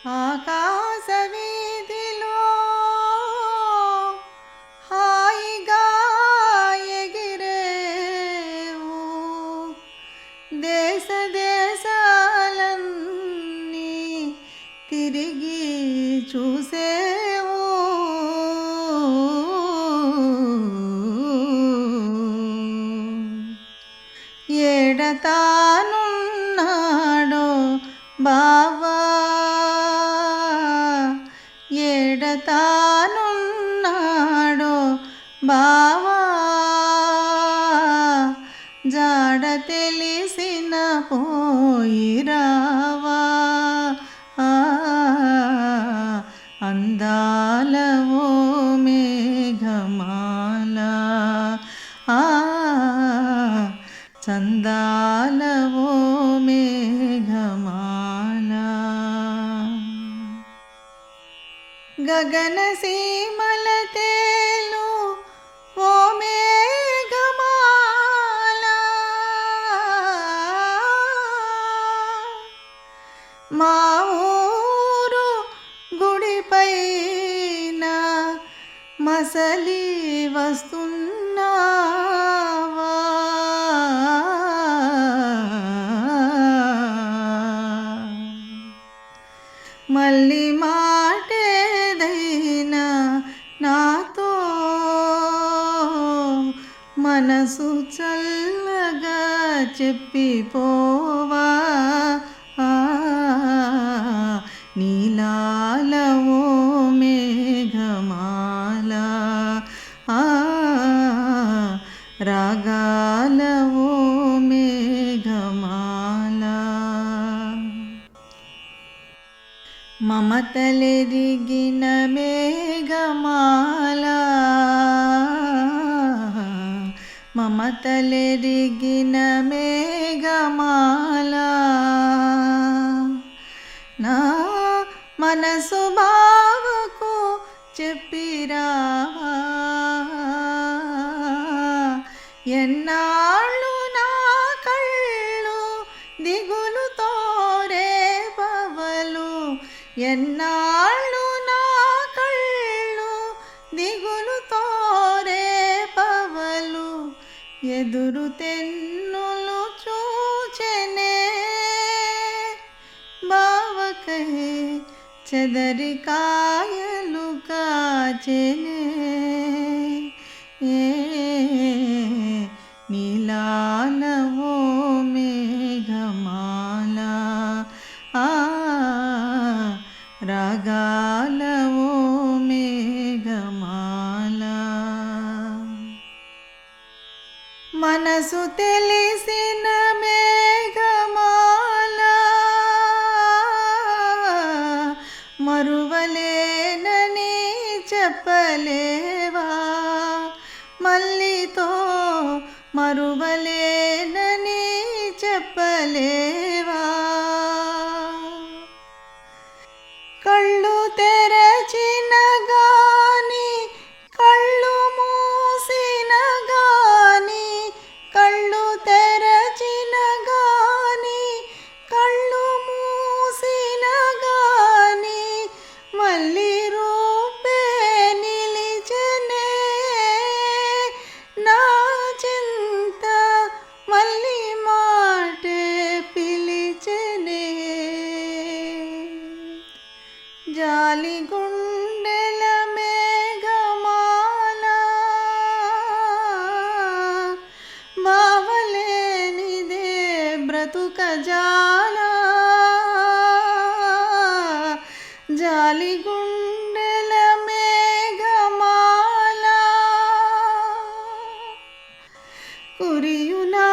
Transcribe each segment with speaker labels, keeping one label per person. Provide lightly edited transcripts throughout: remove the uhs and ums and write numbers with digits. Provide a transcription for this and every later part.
Speaker 1: ఆకాశ వీధిలో హాయిగా ఎగిరేవు, దేశ దేశాలన్నీ తిరిగి చూసేవు. ఏడతానున్నాడో బావా, ఏడతానున్నాడో బావా, జాడ తెలిసిన పోయిరావా. అందాల ఓ మేఘమాల, చందాల ఓ మేఘమాల, గగన సీమల తేలు ఓ మేఘమాల, మా ఊరు గుడిపైన మసలి వస్తున్నావా. మళ్ళీ మాటేదైనా నాతో మనసు చల్లగా చెప్పిపోవా. నీలాల ఓ మేఘమాల, రాగాల ఓ మేఘమాల, మమతలెరిగిన మేఘమాల, మమతలెరిగిన మేఘమాల, నా మనసు బావకు చెప్పిరావా. ఎన్నాళ్ళు నా కళ్ళు దిగులుతో రేపవలు, ఎన్నాళ్ళు నా కళ్ళు దిగులుతో రేపవలు, ఎదురు తెన్నులు చూచెనే బావకై చెదరి కాయలు కాచెనే. నీలాల ఓ మేఘమాల, రాగాల ఓ మేఘమాల, మనసు తెలిసిన మేఘమాల, మరువలేనని చెప్పలేవా. మల్లితో మరువలేనని చెప్పలేవా. కళ్ళు తెరచిన గాని కళ్ళు మూసిన గాని, కళ్ళు తెరచిన గాని కళ్ళు మూసిన గాని, మళ్ళీ రూపే నిలిచెనే నా చింత, మళ్ళీ మాటే పిలిచెనే. జాలి గుండెల మేఘమాల, బావలేనిదే బ్రతుక జాల, జాలి గుండెల మేఘమాల, కురియునా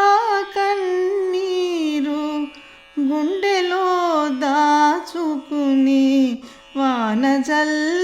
Speaker 1: కన్నీరు గుండెలో దాచుకుని వాన జల్ల